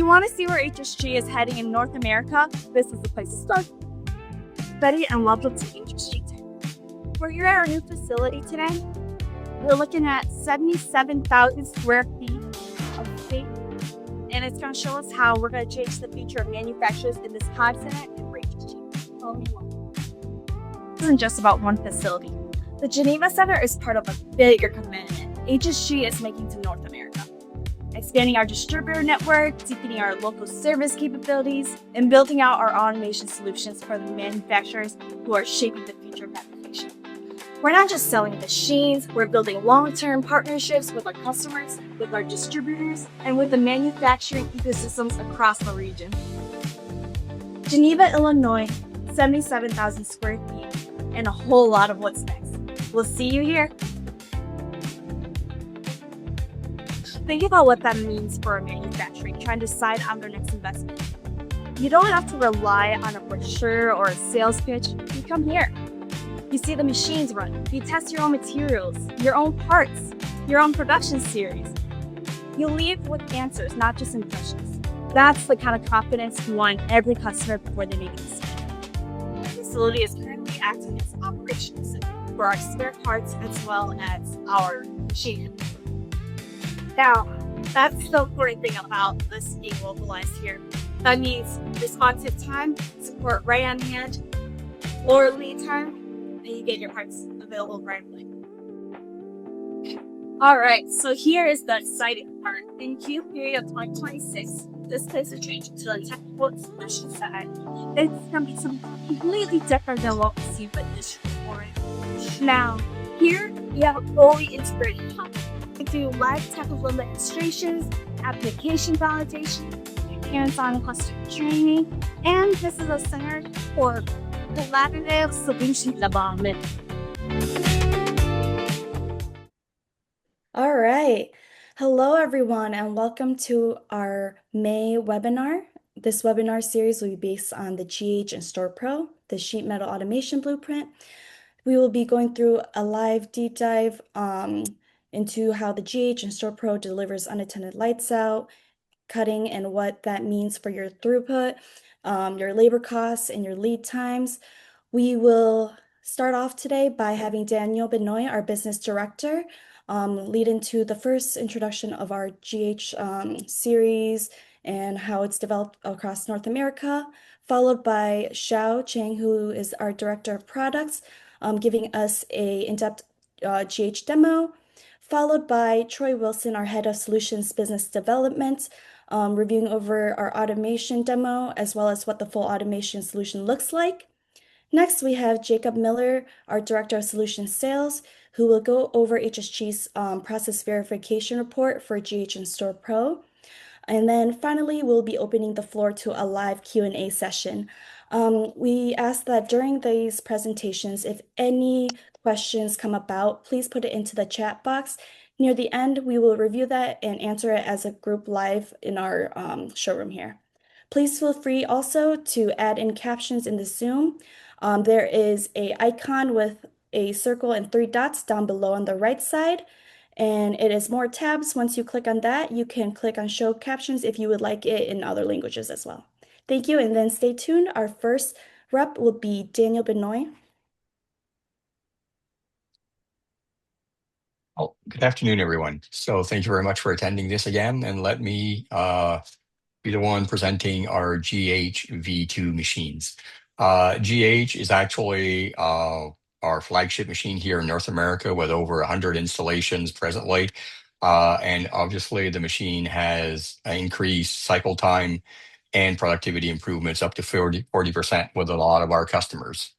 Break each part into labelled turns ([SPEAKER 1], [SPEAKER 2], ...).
[SPEAKER 1] you want to see where HSG is heading in North America? This is the place to start. Betty and welcome to HSG. We're here at our new facility today. We're looking at 77,000 square feet of space, and it's going to show us how we're going to change the future of manufacturers in this continent and for HSG. This isn't just about one facility. The Geneva Center is part of a bigger commitment HSG is making to North America. Expanding our distributor network, deepening our local service capabilities, and building out our automation solutions for the manufacturers who are shaping the future of application. We're not just selling machines, we're building long-term partnerships with our customers, with our distributors, and with the manufacturing ecosystems across the region. Geneva, Illinois, 77,000 square feet, and a whole lot of what's next. We'll see you here. Think about what that means for a manufacturer trying to decide on their next investment. You don't have to rely on a brochure or a sales pitch. You come here. You see the machines run. You test your own materials, your own parts, your own production series. You leave with answers, not just impressions. That's the kind of confidence you want in every customer before they make a decision. The facility is currently acting as operations center for our spare parts as well as our machine. Now, that's the important thing about this being localized here. That means responsive time, support right on hand, lower lead time, and you get your parts available right away. All right, so here is the exciting part. In Q3 of 2026, this place is changing to the technical solution side. It's going to be something completely different than what we see with this before. Now, here we have a fully integrated hub. We do live technical demonstrations, application validation, hands-on customer training, and this is a center for collaborative solution development.
[SPEAKER 2] All right. Hello, everyone, and welcome to our May webinar. This webinar series will be based on the GH and Store Pro, the sheet metal automation blueprint. We will be going through a live deep dive into how the GH and Store Pro delivers unattended lights out, cutting, and what that means for your throughput, your labor costs, and your lead times. We will start off today by having Daniel Benoit, our business director, lead into the first introduction of our GH series and how it's developed across North America, followed by Xiao Chang, who is our director of products, giving us a in-depth GH demo, followed by Troy Wilson, our head of solutions business development, reviewing over our automation demo as well as what the full automation solution looks like. Next, we have Jacob Miller, our director of solutions sales, who will go over HSG's process verification report for GH and Store Pro. And then finally, we'll be opening the floor to a live Q&A session. We ask that during these presentations, if any questions come about, please put it into the chat box. Near the end, we will review that and answer it as a group live in our showroom here. Please feel free also to add in captions in the Zoom. There is an icon with a circle and 3 dots down below on the right side, and it is more tabs. Once you click on that, you can click on show captions if you would like it in other languages as well. Thank you, and then stay tuned. Our first rep will be Daniel Benoit.
[SPEAKER 3] Oh, good afternoon, everyone. So thank you very much for attending this again, and let me be the one presenting our GH V2 machines. GH is actually our flagship machine here in North America with over 100 installations presently. And obviously the machine has increased cycle time and productivity improvements up to 40% with a lot of our customers.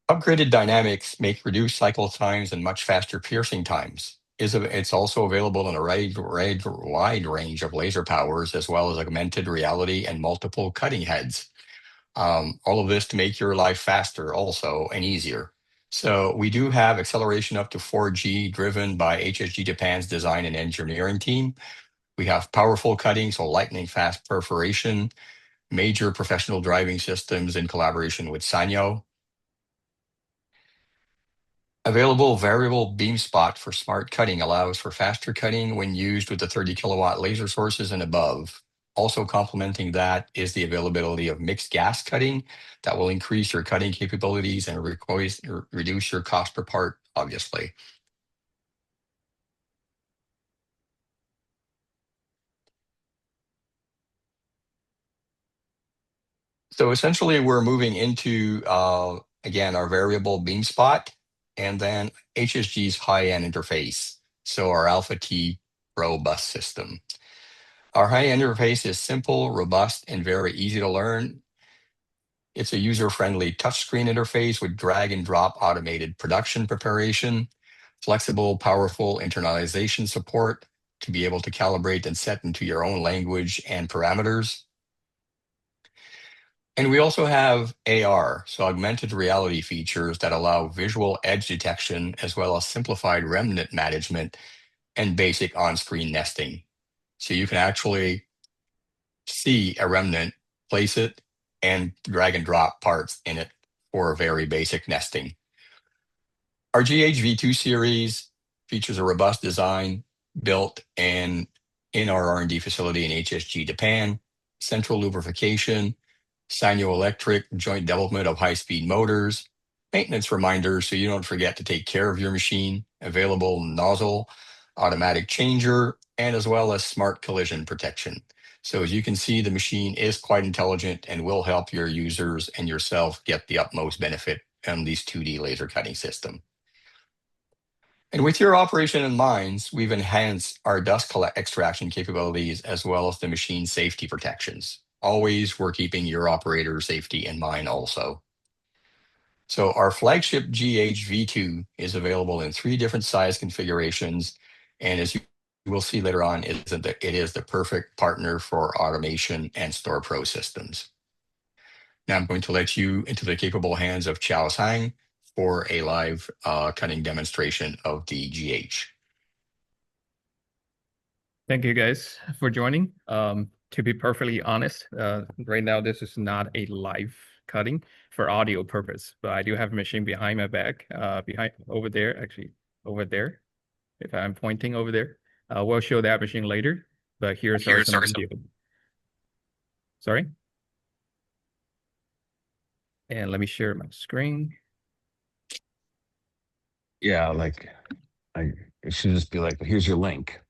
[SPEAKER 3] Upgraded dynamics make reduced cycle times and much faster piercing times. It's also available in a wide range of laser powers, as well as augmented reality and multiple cutting heads. All of this to make your life faster also and easier. So we do have acceleration up to 4G driven by HSG Japan's design and engineering team. We have powerful cutting, so lightning fast perforation, major professional driving systems in collaboration with Sanyo. Available variable beam spot for smart cutting allows for faster cutting when used with the 30 kilowatt laser sources and above. Also complementing that is the availability of mixed gas cutting that will increase your cutting capabilities and reduce your cost per part, obviously. So essentially we're moving into, again, our variable beam spot and then HSG's high-end interface. So our Alpha T Pro bus system. Our high-end interface is simple, robust, and very easy to learn. It's a user-friendly touchscreen interface with drag and drop automated production preparation, flexible, powerful internalization support to be able to calibrate and set into your own language and parameters. And we also have AR, so augmented reality features that allow visual edge detection as well as simplified remnant management and basic on-screen nesting. So you can actually see a remnant, place it, and drag and drop parts in it for very basic nesting. Our GH-V2 series features a robust design built in our R&D facility in HSG, Japan, central lubrication, Sino-electric joint development of high-speed motors, maintenance reminders so you don't forget to take care of your machine, available nozzle, automatic changer, and as well as smart collision protection. So as you can see, the machine is quite intelligent and will help your users and yourself get the utmost benefit from these 2D laser cutting system. And with your operation in mind, we've enhanced our dust extraction capabilities as well as the machine safety protections. Always, we're keeping your operator safety in mind also. So our flagship GH-V2 is available in 3 different size configurations. And as you will see later on, it is the perfect partner for automation and store pro systems. Now I'm going to let you into the capable hands of Chao Sang for a live cutting demonstration of the GH.
[SPEAKER 4] Thank you guys for joining. To be perfectly honest, right now this is not a live cutting for audio purpose, but I do have a machine behind my back, behind over there, actually over there. If I'm pointing over there, we'll show that machine later. But here's our video. Sorry. And let me share my screen.
[SPEAKER 5] Yeah, like it should just be like, here's your link.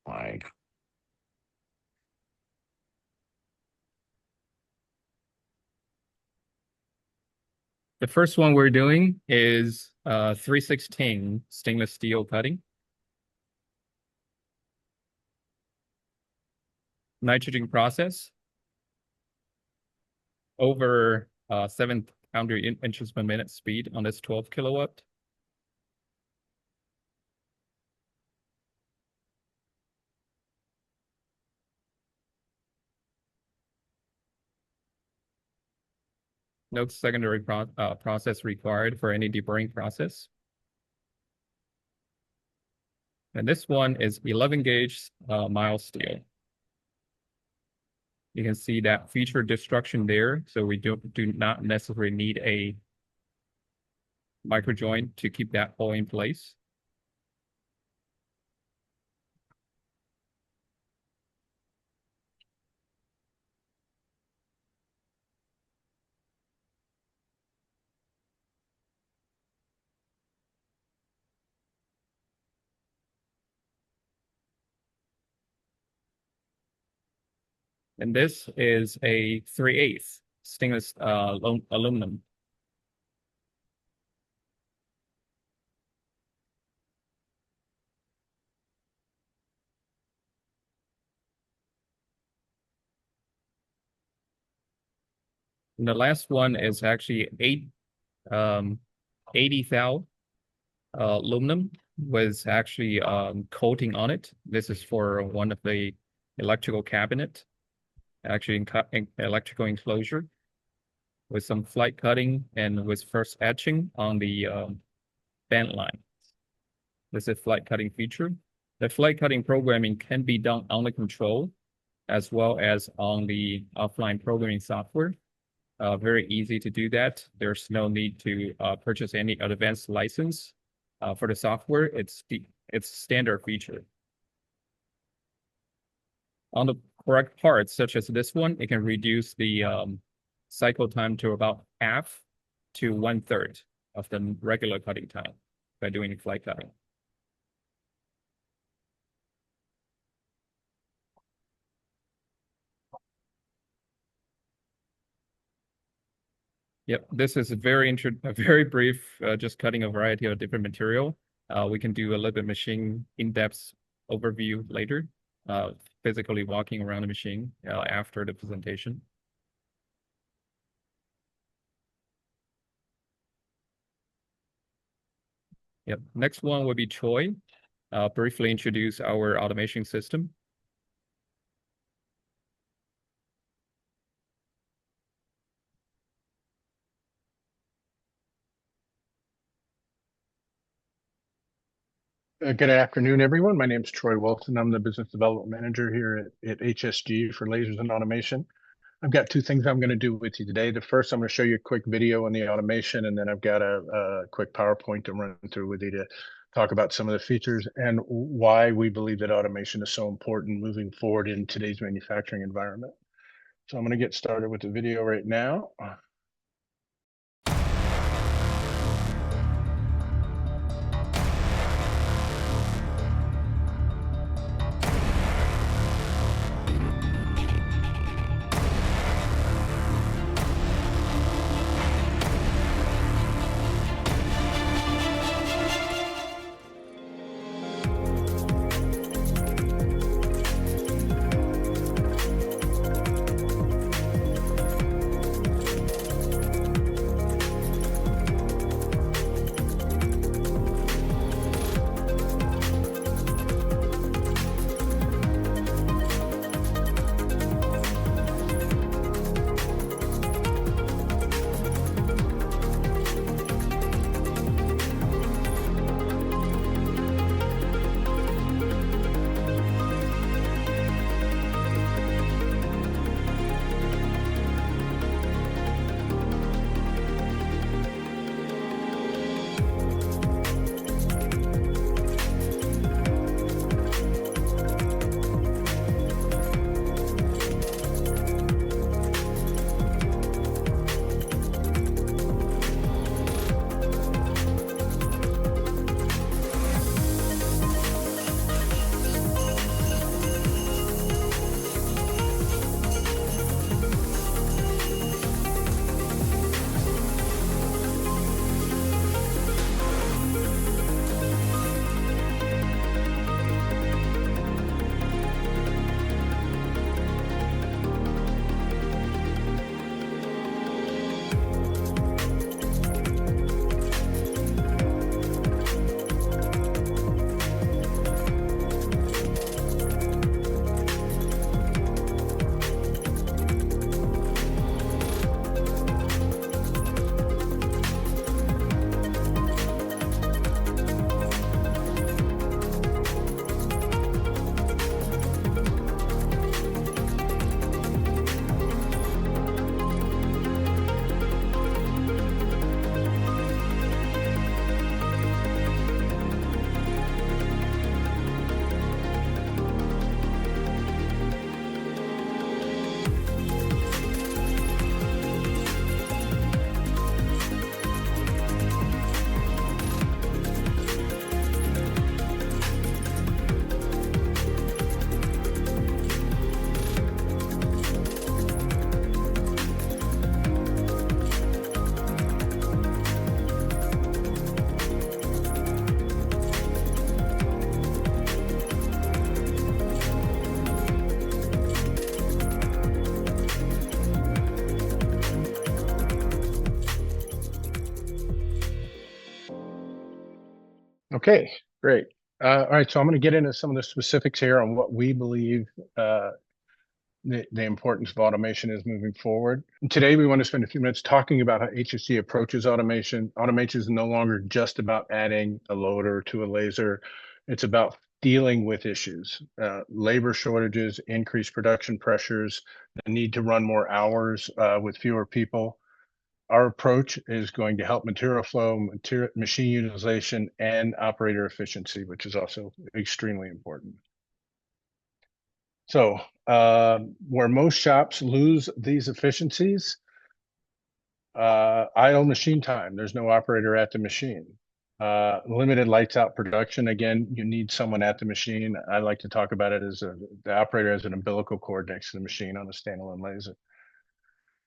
[SPEAKER 5] Like,
[SPEAKER 4] The first one we're doing is 316 stainless steel cutting. Nitrogen process. Over 700 inches per minute speed on this 12 kilowatt. No secondary process required for any deburring process. And this one is 11 gauge mild steel. You can see that feature destruction there. So we do not necessarily need a micro joint to keep that hole in place. And this is a 3/8 stainless aluminum. And the last one is actually 80 thou aluminum with actually coating on it. This is for one of the electrical cabinet, actually in electrical enclosure with some flight cutting and with first etching on the band line. This is flight cutting feature. The flight cutting programming can be done on the control as well as on the offline programming software. Very easy to do that. There's no need to purchase any advanced license for the software. It's standard feature. On the correct parts, such as this one, it can reduce the cycle time to about half to 1/3 of the regular cutting time by doing fly cutting. Yep, this is a very brief, just cutting a variety of different material. We can do a little bit machine in-depth overview later, physically walking around the machine after the presentation. Yep, next one will be Troy. Briefly introduce our automation system.
[SPEAKER 6] Good afternoon, everyone. My name is Troy Wilson. I'm the Business Development Manager here at HSG for Lasers and Automation. I've got two things I'm going to do with you today. The first, I'm going to show you a quick video on the automation, and then I've got a quick PowerPoint to run through with you to talk about some of the features and why we believe that automation is so important moving forward in today's manufacturing environment. So I'm going to get started with the video right now. Okay, great. All right, so I'm going to get into some of the specifics here on what we believe the importance of automation is moving forward. And today, we want to spend a few minutes talking about how HSG approaches automation. Automation is no longer just about adding a loader to a laser. It's about dealing with issues, labor shortages, increased production pressures, the need to run more hours with fewer people. Our approach is going to help material flow, machine utilization, and operator efficiency, which is also extremely important. So where most shops lose these efficiencies, idle machine time. There's no operator at the machine. Limited lights out production. Again, you need someone at the machine. I like to talk about it as the operator as an umbilical cord next to the machine on a standalone laser.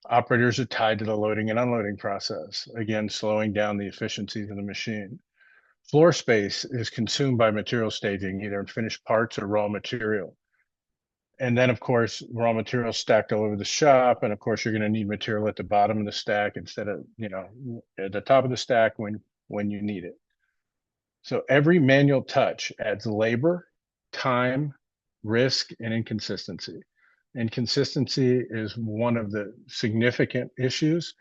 [SPEAKER 6] Operators are tied to the loading and unloading process, again, slowing down the efficiencies of the machine. Floor space is consumed by material staging, either in finished parts or raw material. And then, of course, raw material stacked all over the shop. And of course, you're going to need material at the bottom of the stack instead of, at the top of the stack when you need it. So every manual touch adds labor, time, risk, and inconsistency. Inconsistency is one of the significant issues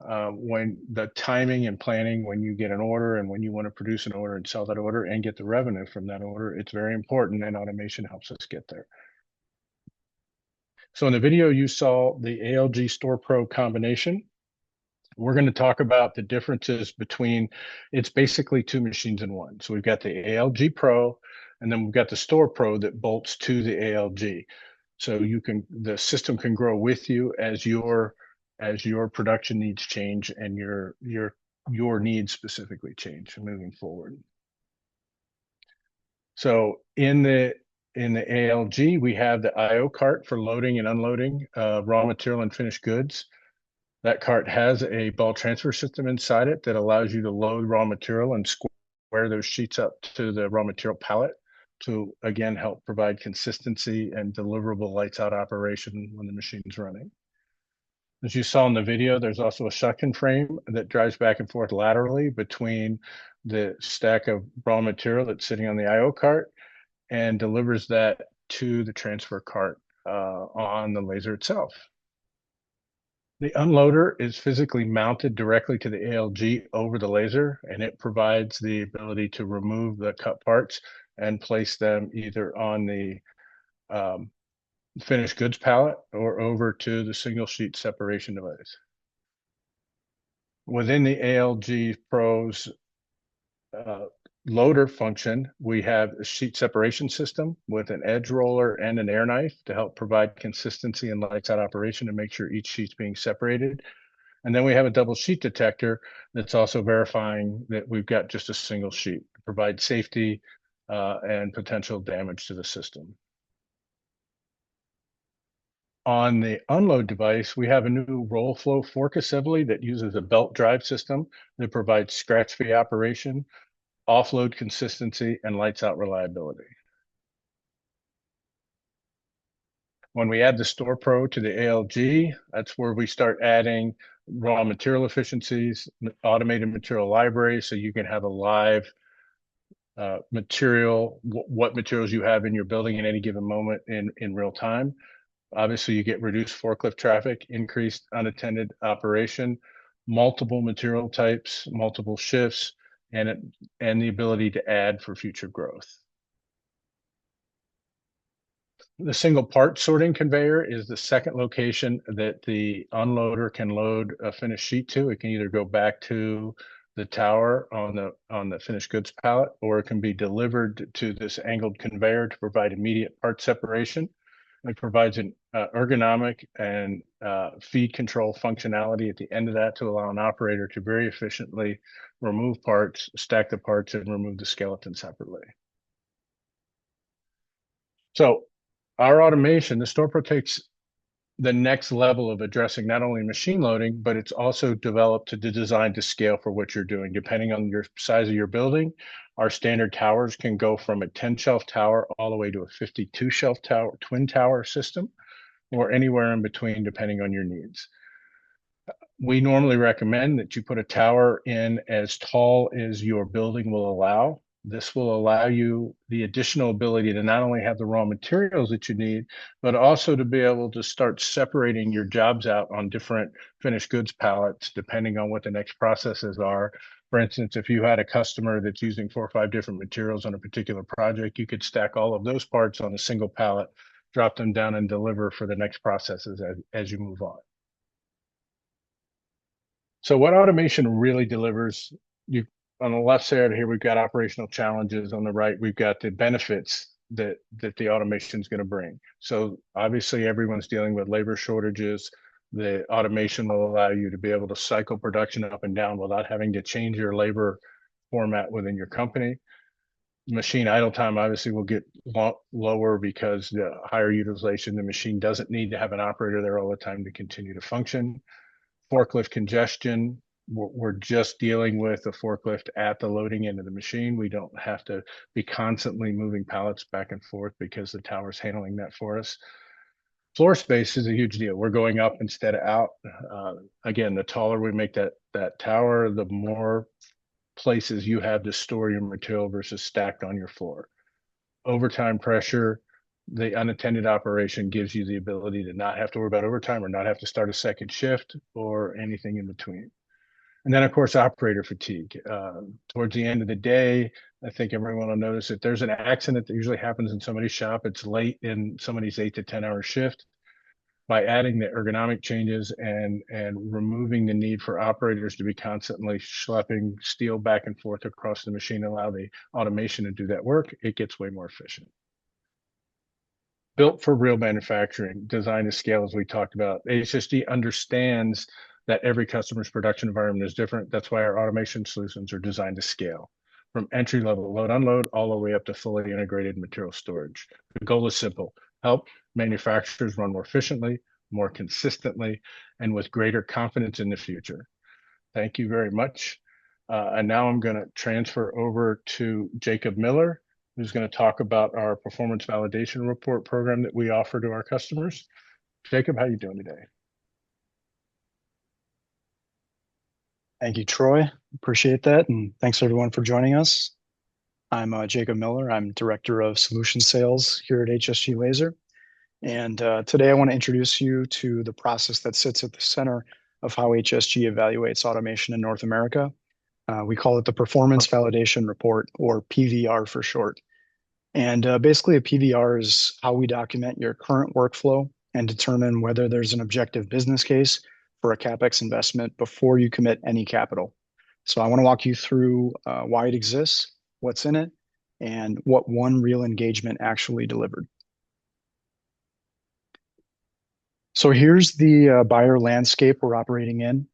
[SPEAKER 6] when the timing and planning, when you get an order and when you want to produce an order and sell that order and get the revenue from that order, it's very important, and automation helps us get there. So in the video, you saw the ALG Store Pro combination. We're going to talk about the differences between, it's basically two machines in one. So we've got the ALG Pro, and then we've got the Store Pro that bolts to the ALG. So the system can grow with you as your production needs change and your needs specifically change moving forward. So in the ALG, we have the IO cart for loading and unloading raw material and finished goods. That cart has a ball transfer system inside it that allows you to load raw material and square those sheets up to the raw material pallet to, again, help provide consistency and deliverable lights out operation when the machine's running. As you saw in the video, there's also a suction frame that drives back and forth laterally between the stack of raw material that's sitting on the IO cart and delivers that to the transfer cart on the laser itself. The unloader is physically mounted directly to the ALG over the laser, and it provides the ability to remove the cut parts and place them either on the finished goods pallet or over to the single sheet separation device. Within the ALG Pro's loader function, we have a sheet separation system with an edge roller and an air knife to help provide consistency and lights out operation and make sure each sheet's being separated. And then we have a double sheet detector that's also verifying that we've got just a single sheet to provide safety and potential damage to the system. On the unload device, we have a new roll flow fork assembly that uses a belt drive system that provides scratch-free operation, offload consistency, and lights out reliability. When we add the Store Pro to the ALG, that's where we start adding raw material efficiencies, automated material library, so you can have a live material, what materials you have in your building in any given moment in real time. Obviously, you get reduced forklift traffic, increased unattended operation, multiple material types, multiple shifts, and the ability to add for future growth. The single part sorting conveyor is the second location that the unloader can load a finished sheet to. It can either go back to the tower on the finished goods pallet, or it can be delivered to this angled conveyor to provide immediate part separation. It provides an ergonomic and feed control functionality at the end of that to allow an operator to very efficiently remove parts, stack the parts, and remove the skeleton separately. So our automation, the Store Pro takes the next level of addressing not only machine loading, but it's also developed to design to scale for what you're doing. Depending on your size of your building, our standard towers can go from a 10-shelf tower all the way to a 52-shelf tower, twin tower system, or anywhere in between, depending on your needs. We normally recommend that you put a tower in as tall as your building will allow. This will allow you the additional ability to not only have the raw materials that you need, but also to be able to start separating your jobs out on different finished goods pallets, depending on what the next processes are, For instance, if you had a customer that's using 4 or 5 different materials on a particular project, you could stack all of those parts on a single pallet, drop them down, and deliver for the next processes as you move on. So what automation really delivers, you on the left side here, we've got operational challenges. On the right, we've got the benefits that the automation is going to bring. So obviously everyone's dealing with labor shortages. The automation will allow you to be able to cycle production up and down without having to change your labor format within your company. Machine idle time obviously will get lower because the higher utilization, the machine doesn't need to have an operator there all the time to continue to function. Forklift congestion, we're just dealing with the forklift at the loading end of the machine. We don't have to be constantly moving pallets back and forth because the tower's handling that for us. Floor space is a huge deal. We're going up instead of out. Again, the taller we make that tower, the more places you have to store your material versus stacked on your floor. Overtime pressure, the unattended operation gives you the ability to not have to worry about overtime or not have to start a second shift or anything in between. And then, of course, operator fatigue. Towards the end of the day, I think everyone will notice that there's an accident that usually happens in somebody's shop. It's late in somebody's 8 to 10 hour shift. By adding the ergonomic changes and removing the need for operators to be constantly schlepping steel back and forth across the machine, allow the automation to do that work, it gets way more efficient. Built for real manufacturing, designed to scale, as we talked about. HSG understands that every customer's production environment is different. That's why our automation solutions are designed to scale from entry-level load unload all the way up to fully integrated material storage. The goal is simple: help manufacturers run more efficiently, more consistently, and with greater confidence in the future. Thank you very much. And now I'm going to transfer over to Jacob Miller, who's going to talk about our performance validation report program that we offer to our customers. Jacob, how are you doing today?
[SPEAKER 7] Thank you, Troy. Appreciate that. And thanks everyone for joining us. I'm Jacob Miller. I'm Director of Solution Sales here at HSG Laser. And today I want to introduce you to the process that sits at the center of how HSG evaluates automation in North America. We call it the Performance Validation Report, or PVR for short. And basically a PVR is how we document your current workflow and determine whether there's an objective business case for a CapEx investment before you commit any capital. So I want to walk you through why it exists, what's in it, and what one real engagement actually delivered. So here's the buyer landscape we're operating in.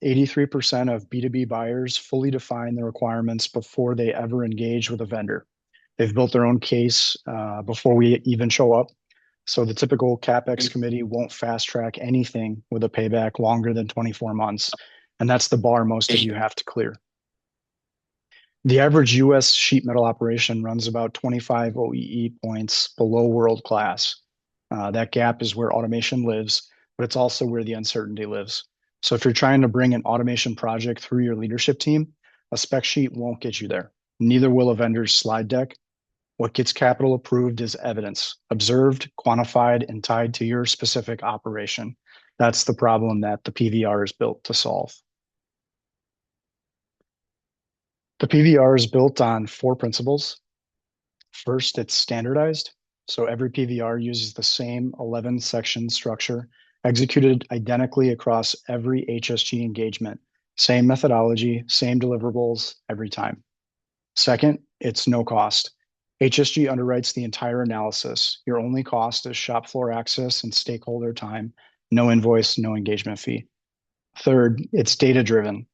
[SPEAKER 7] 83% of B2B buyers fully define the requirements before they ever engage with a vendor. They've built their own case before we even show up. So the typical CapEx committee won't fast track anything with a payback longer than 24 months. And that's the bar most of you have to clear. The average US sheet metal operation runs about 25 OEE points below world class. That gap is where automation lives, but it's also where the uncertainty lives. So if you're trying to bring an automation project through your leadership team, a spec sheet won't get you there. Neither will a vendor's slide deck. What gets capital approved is evidence, observed, quantified, and tied to your specific operation. That's the problem that the PVR is built to solve. The PVR is built on 4 principles. First, it's standardized. So every PVR uses the same 11-section structure, executed identically across every HSG engagement. Same methodology, same deliverables every time. Second, it's no cost. HSG underwrites the entire analysis. Your only cost is shop floor access and stakeholder time. No invoice, no engagement fee. Third, it's data-driven.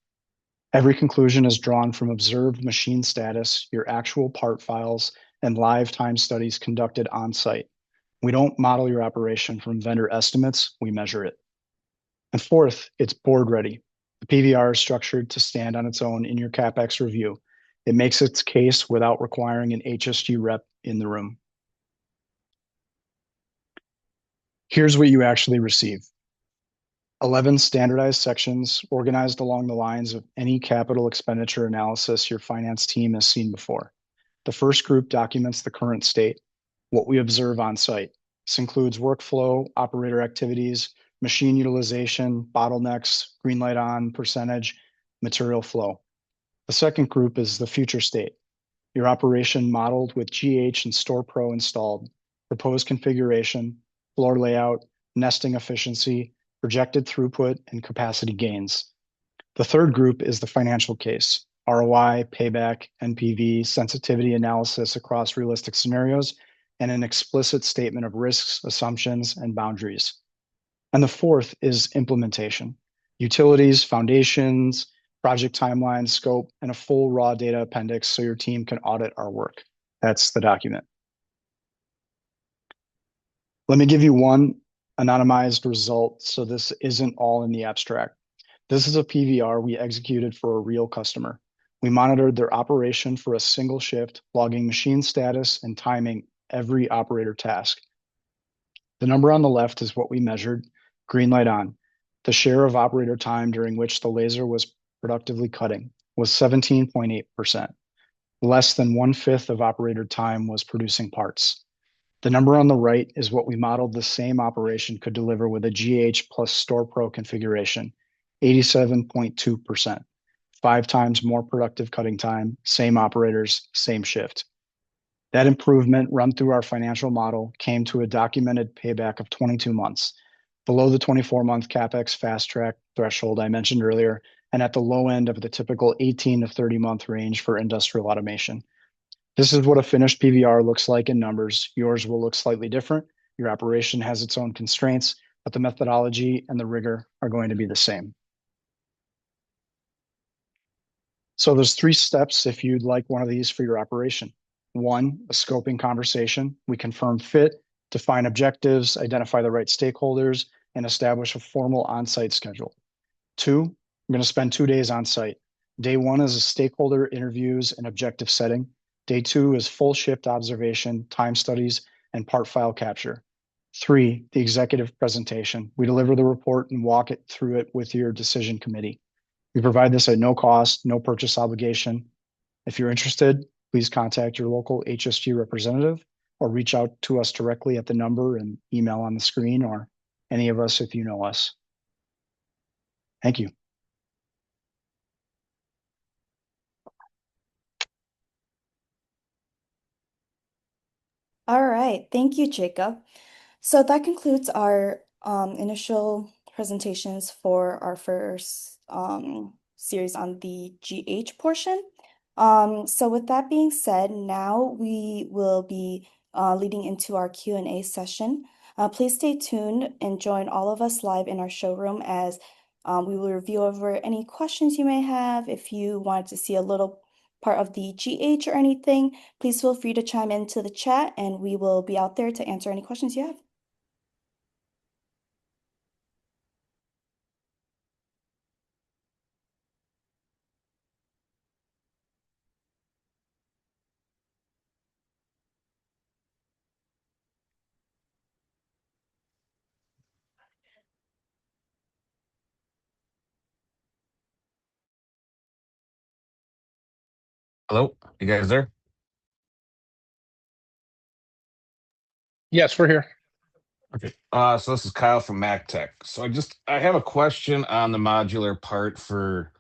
[SPEAKER 7] Every conclusion is drawn from observed machine status, your actual part files, and live time studies conducted on site. We don't model your operation from vendor estimates, we measure it. And fourth, it's board ready. The PVR is structured to stand on its own in your CapEx review. It makes its case without requiring an HSG rep in the room. Here's what you actually receive. 11 standardized sections organized along the lines of any capital expenditure analysis your finance team has seen before. The first group documents the current state, what we observe on site. This includes workflow, operator activities, machine utilization, bottlenecks, green light on, percentage, material flow. The second group is the future state. Your operation modeled with GH and Store Pro installed, proposed configuration, floor layout, nesting efficiency, projected throughput, and capacity gains. The third group is the financial case, ROI, payback, NPV, sensitivity analysis across realistic scenarios, and an explicit statement of risks, assumptions, and boundaries. And the fourth is implementation, utilities, foundations, project timeline, scope, and a full raw data appendix so your team can audit our work. That's the document. Let me give you one anonymized result so this isn't all in the abstract. This is a PVR we executed for a real customer. We monitored their operation for a single shift, logging machine status and timing every operator task. The number on the left is what we measured, green light on. The share of operator time during which the laser was productively cutting was 17.8%. Less than 1/5 of operator time was producing parts. The number on the right is what we modeled the same operation could deliver with a GH plus Store Pro configuration, 87.2%. 5 times more productive cutting time, same operators, same shift. That improvement run through our financial model came to a documented payback of 22 months, below the 24-month CapEx fast track threshold I mentioned earlier, and at the low end of the typical 18 to 30-month range for industrial automation. This is what a finished PVR looks like in numbers. Yours will look slightly different. Your operation has its own constraints, but the methodology and the rigor are going to be the same. So there's 3 steps if you'd like one of these for your operation. 1, a scoping conversation. We confirm fit, define objectives, identify the right stakeholders, and establish a formal on-site schedule. 2, I'm going to spend 2 days on site. Day 1 is a stakeholder interviews and objective setting. Day 2 is full shift observation, time studies, and part file capture. 3, the executive presentation. We deliver the report and walk it through it with your decision committee. We provide this at no cost, no purchase obligation. If you're interested, please contact your local HSG representative or reach out to us directly at the number and email on the screen, or any of us if you know us. Thank you.
[SPEAKER 2] All right, thank you, Jacob. So that concludes our initial presentations for our first series on the GH portion. So with that being said, now we will be leading into our Q&A session. Please stay tuned and join all of us live in our showroom as we will review over any questions you may have. If you wanted to see a little part of the GH or anything, please feel free to chime into the chat and we will be out there to answer any questions you have.
[SPEAKER 5] Hello, you guys there?
[SPEAKER 6] Yes, we're here.
[SPEAKER 5] Okay. So this is Kyle from MacTech. So I have a question on the modular part for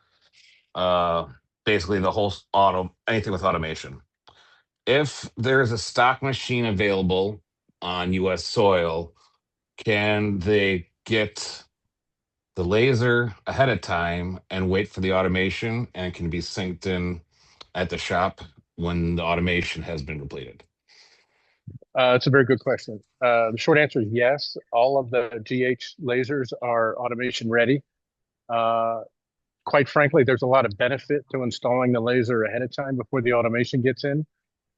[SPEAKER 5] basically the whole anything with automation. If there is a stock machine available on US soil, can they get the laser ahead of time and wait for the automation, and can be synced in at the shop when the automation has been completed?
[SPEAKER 6] It's a very good question. The short answer is yes. All of the GH lasers are automation ready. Quite frankly, there's a lot of benefit to installing the laser ahead of time before the automation gets in,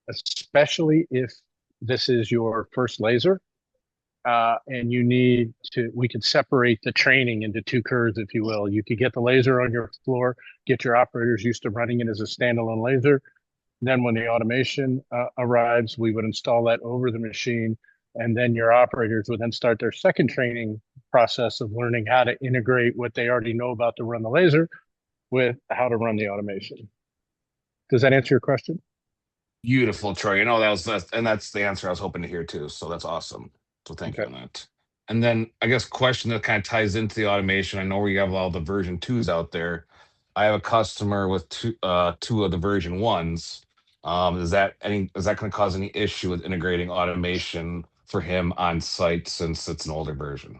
[SPEAKER 6] especially if this is your first laser. And we could separate the training into 2 curves, if you will. You could get the laser on your floor, get your operators used to running it as a standalone laser. Then when the automation arrives, we would install that over the machine. And then your operators would then start their second training process of learning how to integrate what they already know about to run the laser with how to run the automation. Does that answer your question?
[SPEAKER 5] Beautiful, Troy. That's the answer I was hoping to hear too. So that's awesome. So thank you on that. And then I guess question that kind of ties into the automation. I know we have all the version 2s out there. I have a customer with two of the version ones. Is that going to cause any issue with integrating automation for him on site since it's an older version?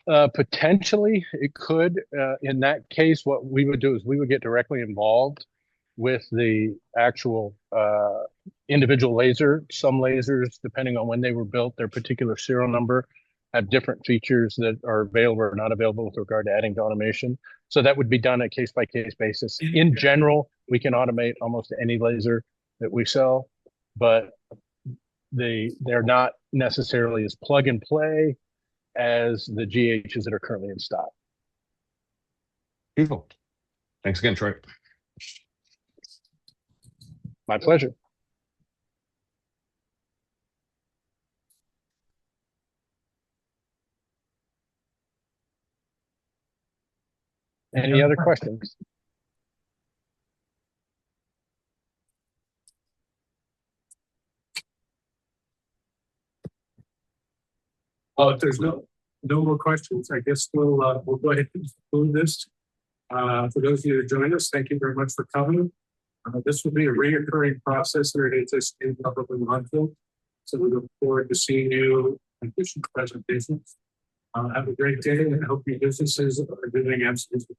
[SPEAKER 6] Potentially, it could. In that case, what we would do is we would get directly involved with the actual individual laser. Some lasers, depending on when they were built, their particular serial number, have different features that are available or not available with regard to adding to automation. So that would be done a case-by-case basis. In general, we can automate almost any laser that we sell, but they're not necessarily as plug and play as the GHs that are currently in stock.
[SPEAKER 5] Beautiful. Thanks again, Troy.
[SPEAKER 6] My pleasure. Any other questions?
[SPEAKER 8] If there's no more questions, I guess we'll go ahead and conclude this. For those of you who joined us, thank you very much for coming. This will be a recurring process here at HSG probably monthly. So we look forward to seeing you in additional presentations. Have a great day, and I hope your businesses are doing absolutely.